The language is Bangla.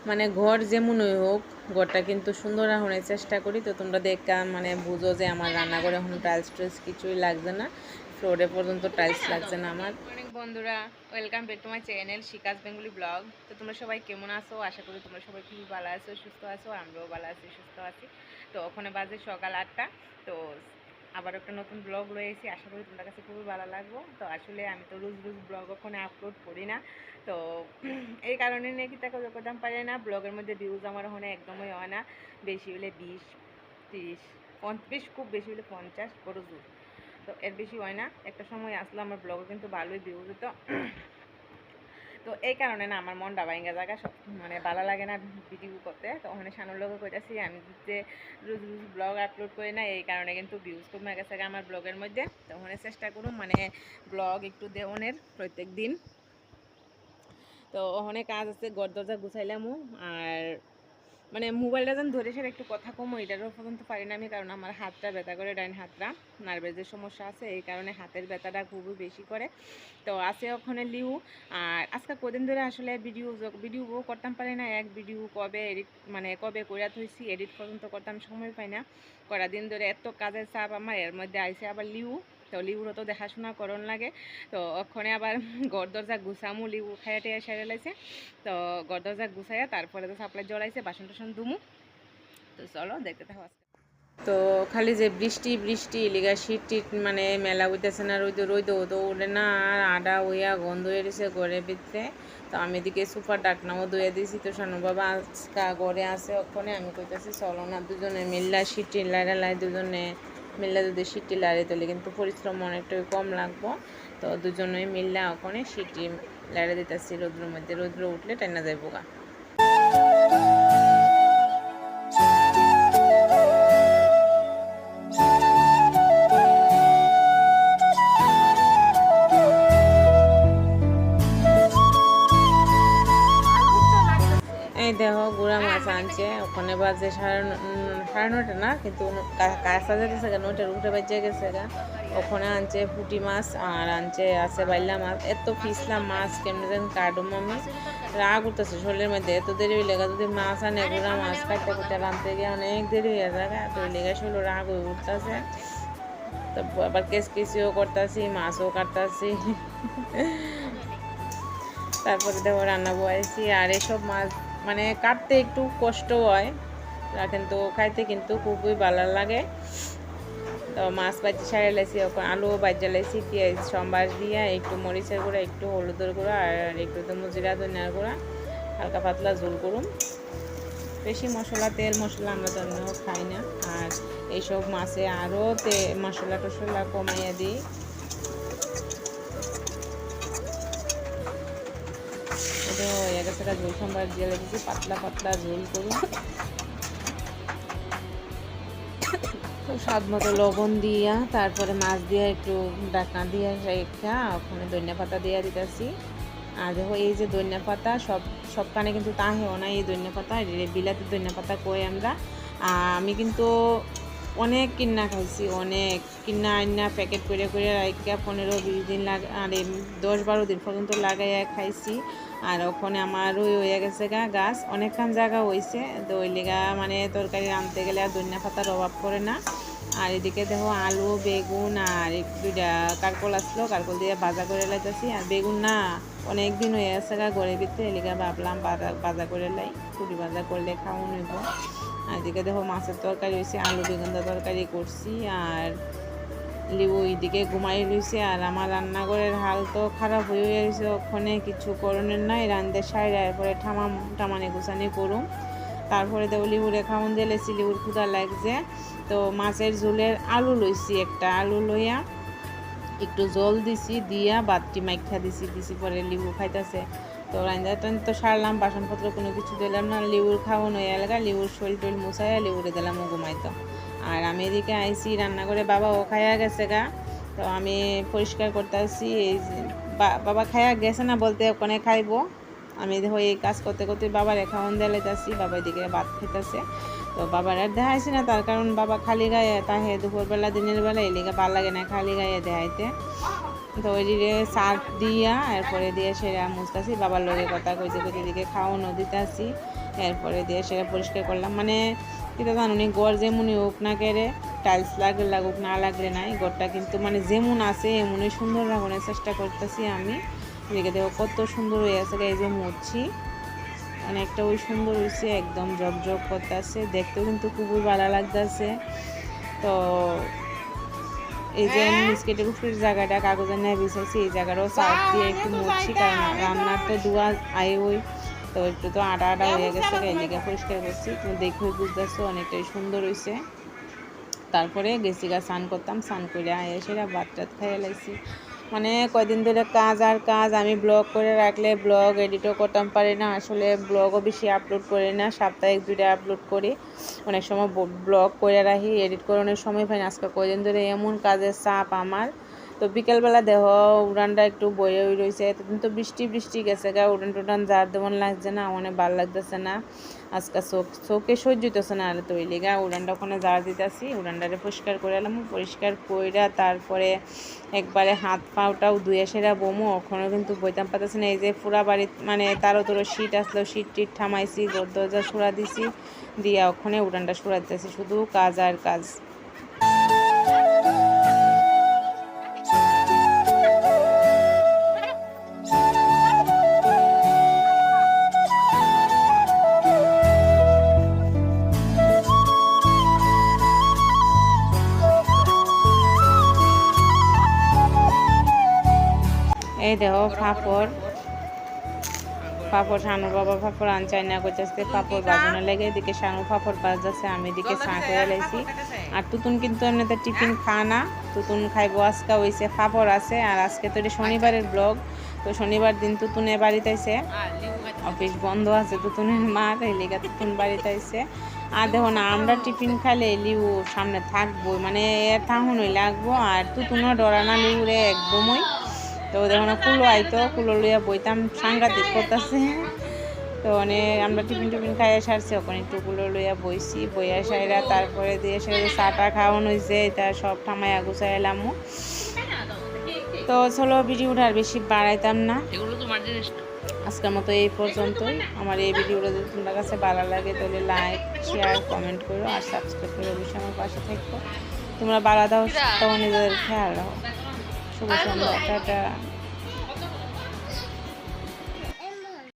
মানে ঘর যেমনই হোক ঘরটা কিন্তু সুন্দর রাখনের চেষ্টা করি। তো তোমরা দেখা মানে বুঝো যে আমার রান্নাঘরে এখন টাইলস টাইলস কিছুই লাগছে না, ফ্লোরে পর্যন্ত টাইলস লাগছে না আমার। অনেক বন্ধুরা, welcome back to my channel শিকাস বেঙ্গলি ব্লগ। তো তোমরা সবাই কেমন আছো? আশা করি তোমরা সবাই খুবই ভালো আছো, সুস্থ আছো। আমরাও ভালো আছি, সুস্থ আছি। তো ওখানে বাজে সকাল 8টা। তো আবার একটা নতুন ব্লগ রয়েছি, আশা করি তোমার কাছে খুবই ভালো লাগবো। তো আসলে আমি তো রোজ রোজ ব্লগ ওখানে আপলোড করি না, তো এই কারণে নাকি তাকে করতাম পারি না। ব্লগের মধ্যে ভিউজ আমার ওখানে একদমই হয় না, বেশি হলে 20, 30, 50, খুব বেশি হলে 50 বড় জোর। তো এর বেশি হয় না। একটা সময় আসলে আমার ব্লগে কিন্তু ভালোই ভিউজ হতো। তো এই কারণে না আমার মনটা ভাঙ্গা জায়গা সব মানে ভালো লাগে না ভিডিও করতে। তো ওখানে সানুর লোক কইতাছি আমি যে রোজ রোজ ব্লগ আপলোড করি না, এই কারণে কিন্তু ভিউজ কমে গেছে আমার ব্লগের মধ্যে। তো ওখানে চেষ্টা করুন মানে ব্লগ একটু দেওয়ানের প্রত্যেক দিন। তো ওখানে কাজ আছে, ঘর দরজা গুছাইলামও। আর মানে মোবাইলটা যেন ধরে সেটা একটু কথা কমো এটারও পর্যন্ত পারি না আমি, কারণ আমার হাতটা ব্যথা করে, ডাইন হাতটা নার্ভের যে সমস্যা আছে এই কারণে হাতের ব্যথাটা খুবই বেশি করে। তো আছে ওখানে লিউ। আর আজকে কদিন ধরে আসলে ভিডিও করতাম পারি না। এক ভিডিও কবে এডিট মানে কবে কইরা থইছি, এডিট পর্যন্ত করতাম সময় পাই না। করা দিন ধরে এত কাজের চাপ আমার, এর মধ্যে আইসে আবার লিউ। তো লিউরও তো দেখাশোনা করণ লাগে। তো ওখানে আবার ঘর দরজা গুছামু, লিউ খাইয়া টেয়া সেরে লাইছে। তো ঘর দরজা গুছাইয়া তারপরে তো সাপ্লাই জ্বলাইছে, বাসন টাসন ধুমু। তো চলো দেখতে থাকো। তো খালি যে বৃষ্টি বৃষ্টি এলিগা শীত টিট মানে মেলা উঠতেছে না, রইদ তো উঠে না। আর আডা উইয়া গন্ধ হয়ে গেছে ঘরের ভিতরে। তো আমি এদিকে সুপার ডাকনাও ধুয়ে দিয়েছি। তো শানু বাবা আজকা ঘরে আছে ওখানে, আমি কইতেছি চলো না দুজনে মিল্লা শীত লাই দুজনে মিল্লা যদি শীত লাড়ে তাহলে কিন্তু পরিশ্রম অনেকটাই কম লাগবো। তো দুজনে মিল্লা ওখানে শীত লাড়ে দিতেছি রৌদ্রের মধ্যে, রৌদ্র উঠলে টাইনা যাইব গা। এই দেখো গুড়া মাছ আনছে, ওখানে বাজে 9:30 না, কিন্তু কাঁচা যেতেছে গা, 9টার উপরে বাজে গেছে গা। ওখানে আনছে পুঁটি মাছ আর আনছে আছে বাইলা মাছ। এত পিছলাম মাছ কেমনি যেন কাটুম আমি, রাগ উঠতেছে শরীরের মধ্যে। এত দেরি হইলে যদি মাছ আনে গুড়া মাছ কাটতে কাটতে রাঁধতে গিয়ে অনেক দেরি হয়ে যায়। তো লেগে শরীর রাগ হয়ে উঠতেছে। তো আবার কেসিও করতেছি, মাছও কাটতেছি। তারপরে দেখো রান্না বয়েছি। আর এসব মাছ মানে কাটতে একটু কষ্ট হয়, কিন্তু খাইতে কিন্তু খুবই ভালো লাগে। তো মাছ ভাজি সারে লাইছি, ওখানে আলু ভাজা লাইছি, পেঁয়াজ সম্বাস দিয়ে একটু মরিচের গুঁড়া, একটু হলুদের গুঁড়া আর একটু মজিরা ধনিয়ার গুঁড়া, হালকা পাতলা ঝোল করুম। বেশি মশলা তেল মশলা আমরা তো খাই না। আর এইসব মাছে আরও মশলা টশলা কমাইয়া দিই। এটা হয়ে গেছে, ঝোল সম্বার দিয়ে লেগেছি, পাতলা পাতলা ঝোল করুন। তো স্বাদ মতো লবণ দিয়া তারপরে মাছ দিয়া একটু ঢাকনা দিয়ে রেখা ওখানে ধনিয়া পাতা দিয়ে দিতেছি। আর দেখো এই যে ধনিয়া পাতা সবখানে কিন্তু তাহেও না, এই ধনিয়া পাতা বিলাতি ধনিয়া পাতা কই আমরা। আমি কিন্তু অনেক কিন্না খাইছি, অনেক কিন্না আইনা প্যাকেট করে করে রাইকা 15-20 দিন লাগে, আর 10-12 দিন পর্যন্ত লাগাইয়া খাইছি। আর ওখানে আমার হয়ে গেছে গাছ অনেকখান জায়গা হয়েছে। তো ওই লেগা মানে তরকারি রাঁধতে গেলে আর ধনিয়া পাতার অভাব পড়ে না। আর এদিকে দেখো আলু বেগুন আর দুইটা কারকল আসলো, কারকল দিয়ে ভাজা করে লাইতেছি। আর বেগুন না অনেক দিন হয়ে গেছে ঘরের ভিতরে, এলিগা ভাবলাম ভাজা করে লাই, পুরি ভাজা করলে খাওয়া নেব। আর এদিকে দেখো মাছের তরকারি হয়েছে, আলু বেগুন তরকারি করছি। আর লিবু এইদিকে ঘুমাই রয়েছে। আর আমার রান্নাঘরের হাল তো খারাপ হয়ে গেছে, ওখানে কিছু করণের নাই, রান্ধতে সাইড এরপরে টামানি গুছানি করুম। তারপরে দেখো লিবুরে খাওয়ান দিয়েছি, লিবুর ক্ষুধা লাগছে। তো মাছের ঝোলের আলু লইছি, একটা আলু লইয়া একটু জল দিছি, দিয়া বাতি মাইখা দিছি পরে লিবু খাইতেছে। তো রান্নাটা তো সারলাম, বাসনপত্র কোনো কিছু দিলাম না, লিবুর খাওয়ানো হয়ে এলাকা, লিবুর শরীর টরিল মুছাইয়া লিবুরে দিলাম ও ঘুমাইতো। আর আমি এদিকে আইসি রান্নাঘরে, বাবা ও খাইয়া গেছে গা। তো আমি পরিষ্কার করতে আসছি। এই বাবা খাইয়া গেছে না বলতে ওখানে খাইবো। আমি দেখো এই কাজ করতে করতে বাবার খাওয়ান দিয়ে লাইতেছি, বাবা এদিকে ভাত খাইতেছে। তো বাবার আর দেখাইছি না, তার কারণ বাবা খালি গায়ে তাহে দুপুরবেলা দিনের বেলা এলিগা ভাল লাগে না খালি গায়ে দেখাইতে। তো ওই দিকে সার্ফ দিয়া এরপরে দিয়ে সেরা মুছতেছি, বাবার লগে কথা কইতে কইতে এদিকে খাওয়ানো দিতেছি। এরপরে দিয়ে সেটা পরিষ্কার করলাম। মানে এটা জানুনি গড় যেমনই হোক না কেড়ে টাইলস লাগলে লাগুক না লাগলে নাই, গড়টা কিন্তু মানে যেমন আছে এমনই সুন্দর রাখানোর চেষ্টা করতেছি আমি। এদিকে দেখো কত সুন্দর হয়ে আছে, এই যে মুছছি অনেকটা ওই সুন্দর হয়েছে, একদম জকজক করতেছে, দেখতেও কিন্তু খুবই ভালো লাগতেছে। তো এই যে বিস্কিটের উপরের জায়গাটা কাগজের নিয়ে বিছাইছি, এই জায়গাটাও সার্ফ দিয়ে একটু মুছছি, কারণ রান্নার তো ধোয়া আয় ওই, তো একটু তো আটা আটা হয়ে গেছে, এদিকে পরিষ্কার করছি। তুমি দেখে বুঝতেছো অনেকটাই সুন্দর হয়েছে। তারপরে গেছি গা স্নান করতাম, স্নান করে এসে ভাত টাত খাইয়ে লাইছি। মানে কয়দিন ধরে কাজ আর কাজ, আমি ব্লগ করে রাখলে ব্লগ এডিটও করতাম পারি না, আসলে ব্লগও বেশি আপলোড করি না, সাপ্তাহিক 2টা আপলোড করি। অনেক সময় ব্লগ করে রাখি, এডিট করে অনেক সময় পাই না। আজকে কয়দিন ধরে এমন কাজের চাপ আমার। তো বিকেলবেলা দেহ উড়ানটা একটু বয়ে রয়েছে, এতদিন তো বৃষ্টি বৃষ্টি গেছে গা, উড়ান টুটান যার দেমন লাগছে না, অনেক ভালো লাগতেছে না। আজকে চোখে সহ্য হইতেছে না, আর তো ওই লেগা উড়ানটা ওখানে জার দিতেছি, উড়ানটারে পরিষ্কার করে এলাম। পরিষ্কার কইরা তারপরে একবারে হাত পাওটাও ধুয়ে সেরা বমো, ওখানেও কিন্তু বইতাম পাতাছি না। এই যে পুরা বাড়ি মানে তারও তোরও শীত আসলো, শীত টিট থামাইছি, দরজা সুরা দিছি, দিয়া ওখানে উড়ানটা সুরা দিতেছি, শুধু কাজ আর কাজ। এই দেখো পাপড় শানুর বাবা পাপড় আনচাই না করতেছে, পাপড় বাজানো লেগে, এদিকে শানু পাপড় বাজাচ্ছে, আমি এদিকে চা করে লাইছি। আর তুতুন কিন্তু এমনিতে টিফিন খায় না, তুতুন খাইবো আজকে হয়েছে পাপড় আছে। আর আজকে তো এটা শনিবারের ব্লগ, তো শনিবার দিন তুতুনের বাড়িতে আইছে, অফিস বন্ধ আছে তুতুনের মার, এই লেগে তুতুন বাড়িতে আইছে। আর দেখো না আমরা টিফিন খাইলে লিউ সামনে থাকবো, মানে থাকুনই লাগবো, আর তুতুনও ডরা না লিউরে একদমই। তো দেখো না কুলো আইতো, কুলো লইয়া বইতাম, সাংঘাতিক করতেছে। তো আমরা টিফিন খাইয়ে সারছি, ওখানে একটু কুলো লইয়া বইছি, বইয়া সাইরা তারপরে দিয়ে সে চাটা খাওয়ানো হয়েছে, এটা সব ঠামাইয়া গুছাই এলাম। তো চলো ভিডিওটা আর বেশি বাড়াইতাম না, আজকের মতো এই পর্যন্তই। আমার এই ভিডিওটা যদি তোমার কাছে ভালো লাগে তাহলে লাইক শেয়ার কমেন্ট করো, আর সাবস্ক্রাইব করে অবশ্যই আমার পাশে থাকবো। তোমরা ভালো দাও, তখন নিজেদের খেয়াল রাখো। শুভ সন্ধ্যা, টাটা।